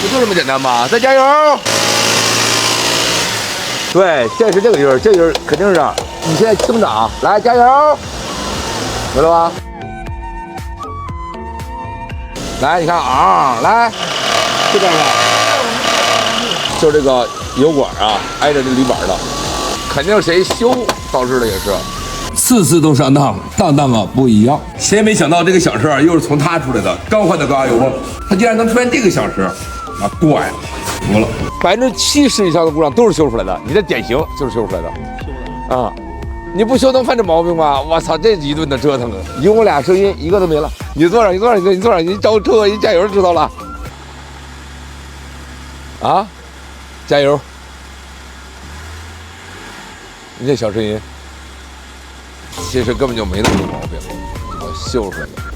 不就这么简单吗？再加油！对，现在是这个音儿，这个音儿肯定是你现在听着啊，来加油，有了吧？来，你看啊，来，这边吧，就这个油管啊，挨着这铝板的，肯定谁修导致的也是。次次都上当，当啊不一样。谁没想到这个响声又是从他出来的？召唤的高压油泵，他竟然能出现这个响声，啊，怪了，服了。70%以上的故障都是修出来的，你这典型就是修出来的。啊，你不修能犯这毛病吗？我操，这一顿的折腾，一共俩声音，一个都没了。你坐上，你坐上，你坐上，你招车，你加油知道了。啊，加油！你这小声音。其实根本就没那么多毛病，我修出来的。